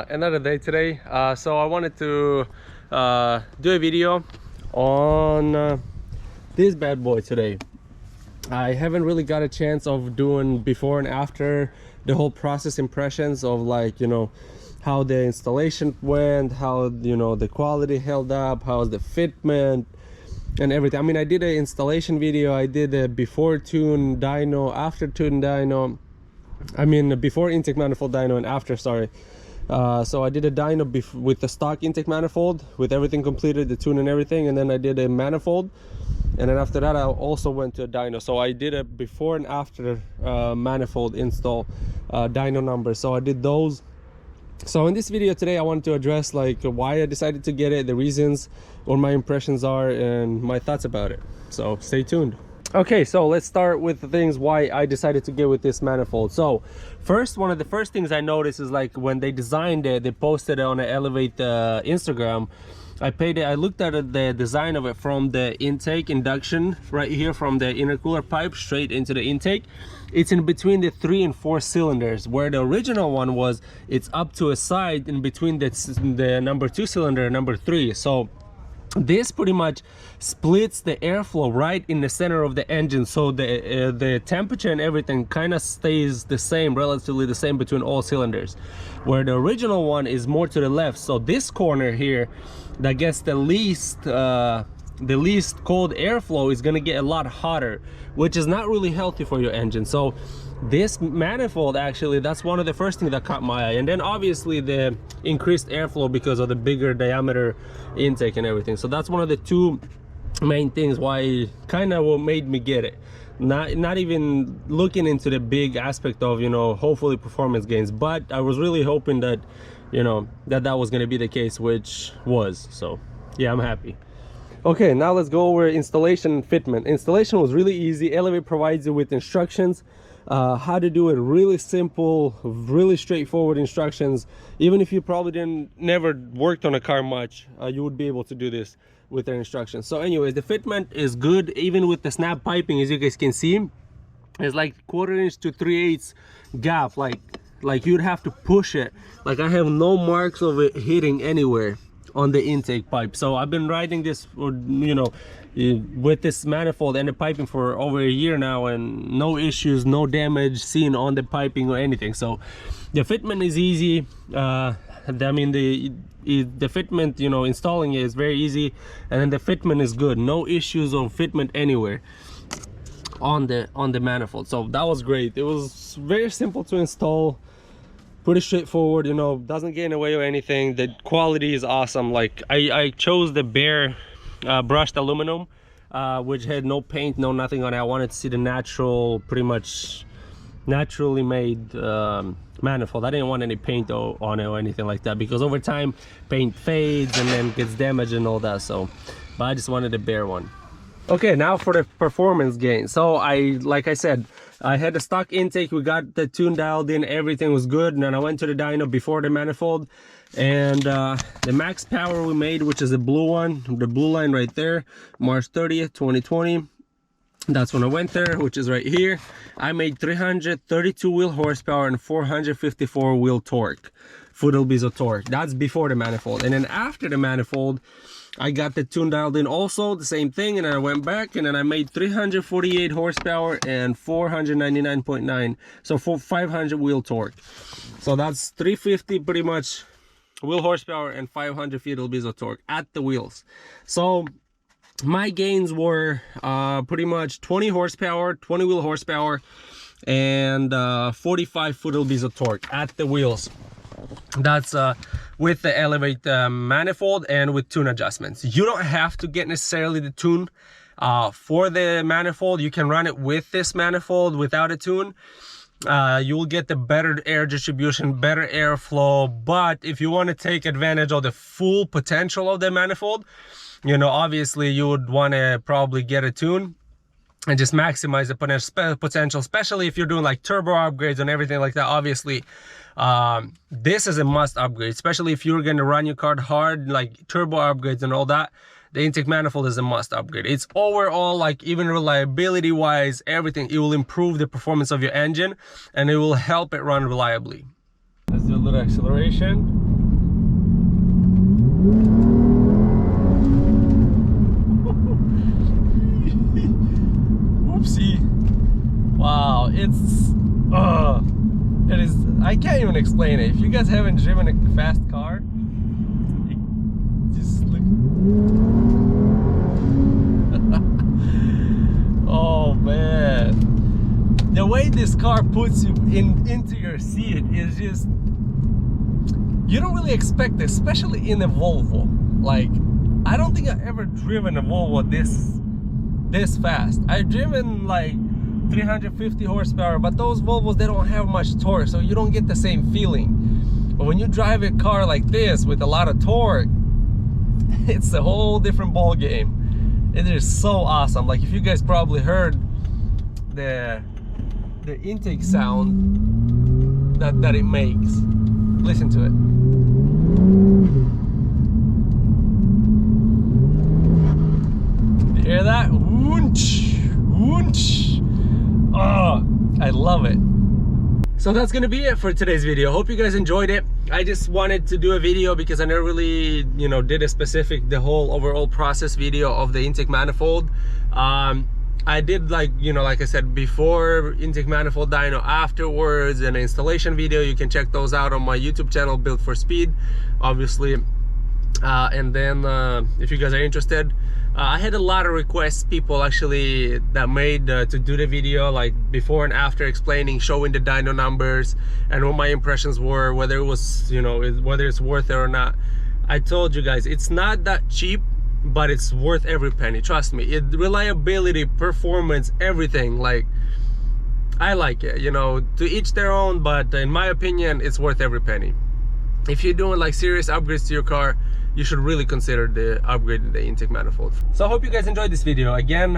Another day today. So I wanted to do a video on this bad boy today. I haven't really got a chance of doing before and after the whole process impressions of, like, you know, how the installation went, how, you know, the quality held up, how's the fitment and everything. I mean, I did an installation video, I did a before tune dyno, after tune dyno, I mean before intake manifold dyno and after, sorry. So I did a dyno with the stock intake manifold with everything completed, the tune and everything, and then I did a manifold, and then after that I also went to a dyno. So I did a before and after manifold install dyno numbers. So I did those. So in this video today I wanted to address like why I decided to get it, the reasons, what my impressions are, and my thoughts about it. So stay tuned. Okay, so let's start with the things why I decided to get with this manifold. So first, one of the first things I noticed is, like, when they designed it, they posted it on the Elevate Instagram. I looked at the design of it from the intake induction right here, from the intercooler pipe straight into the intake. It's in between the 3 and 4 cylinders, where the original one was, it's up to a side in between the number 2 cylinder and number 3. So this pretty much splits the airflow right in the center of the engine, so the temperature and everything kind of stays the same, relatively the same between all cylinders, where the original one is more to the left. So this corner here that gets the least cold airflow is going to get a lot hotter, which is not really healthy for your engine. So this manifold, actually, that's one of the first things that caught my eye. And then obviously the increased airflow because of the bigger diameter intake and everything. So that's one of the two main things why kind of made me get it. Not even looking into the big aspect of, you know, hopefully performance gains, but I was really hoping that, you know, that was going to be the case, which was. So yeah, I'm happy. Okay, now let's go over installation and fitment. Installation was really easy. Elevate provides you with instructions, how to do it, really simple, really straightforward instructions. Even if you probably never worked on a car much, you would be able to do this with their instructions. So anyways, the fitment is good, even with the Snabb piping. As you guys can see, it's like 1/4 inch to 3/8 gap, like you'd have to push it. Like, I have no marks of it hitting anywhere on the intake pipe. So I've been riding this, you know, with this manifold and the piping for over a year now, and no issues, no damage seen on the piping or anything. So the fitment is easy. I mean, the fitment, you know, installing it is very easy, and then the fitment is good. No issues on fitment anywhere on the manifold. So that was great. It was very simple to install, pretty straightforward, you know, doesn't get in the way or anything. The quality is awesome. Like, I chose the bare brushed aluminum, which had no paint, no nothing on it. I wanted to see the natural, pretty much naturally made manifold. I didn't want any paint on it or anything like that, because over time paint fades and then gets damaged and all that. So, but I just wanted a bare one. Okay, now for the performance gain. So like I said, I had the stock intake, we got the tune dialed in, everything was good, and then I went to the dyno before the manifold, and the max power we made, which is the blue one, the blue line right there, March 30th 2020, that's when I went there, which is right here. I made 332 wheel horsepower and 454 wheel torque, foot lbs of torque. That's before the manifold. And then after the manifold, I got the tune dialed in also, the same thing, and then I went back and then I made 348 horsepower and 499.9, so 500 wheel torque. So that's 350 pretty much wheel horsepower and 500 feet lbs of torque at the wheels. So my gains were pretty much 20 horsepower, 20 wheel horsepower, and 45 foot lbs of torque at the wheels. That's with the Elevate manifold and with tune adjustments. You don't have to get necessarily the tune for the manifold. You can run it with this manifold without a tune. You will get the better air distribution, better airflow. But if you want to take advantage of the full potential of the manifold, you know, obviously you would want to probably get a tune and just maximize the potential, especially if you're doing like turbo upgrades and everything like that. Obviously this is a must upgrade, especially if you're going to run your car hard, like turbo upgrades and all that. The intake manifold is a must upgrade. It's overall, like, even reliability wise, everything, it will improve the performance of your engine and it will help it run reliably. Let's do a little acceleration. even explain it. If you guys haven't driven a fast car, just look. Oh man, the way this car puts you into your seat is just, you don't really expect it, especially in a Volvo. Like, I don't think I've ever driven a Volvo this fast. I've driven like 350 horsepower, but those Volvos, they don't have much torque, so you don't get the same feeling. But when you drive a car like this with a lot of torque, it's a whole different ball game. It is so awesome. Like, if you guys probably heard the intake sound that it makes, listen to it. You hear that? Woonch, woonch. Oh, I love it. So that's gonna be it for today's video. Hope you guys enjoyed it. I just wanted to do a video because I never really, did a specific, the whole overall process video of the intake manifold. I did, like I said before, intake manifold dyno afterwards, and an installation video. You can check those out on my YouTube channel, Built for Speed, obviously. And then if you guys are interested, I had a lot of requests, people actually that made to do the video, like before and after, explaining, showing the dyno numbers and what my impressions were, whether it was, whether it's worth it or not. I told you guys, it's not that cheap, but it's worth every penny. Trust me. Reliability, performance, everything. Like, I like it. To each their own, but in my opinion, it's worth every penny. If you're doing like serious upgrades to your car, you should really consider upgrading the intake manifold. So I hope you guys enjoyed this video. Again,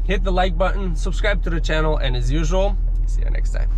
hit the like button, subscribe to the channel, and as usual, see you next time.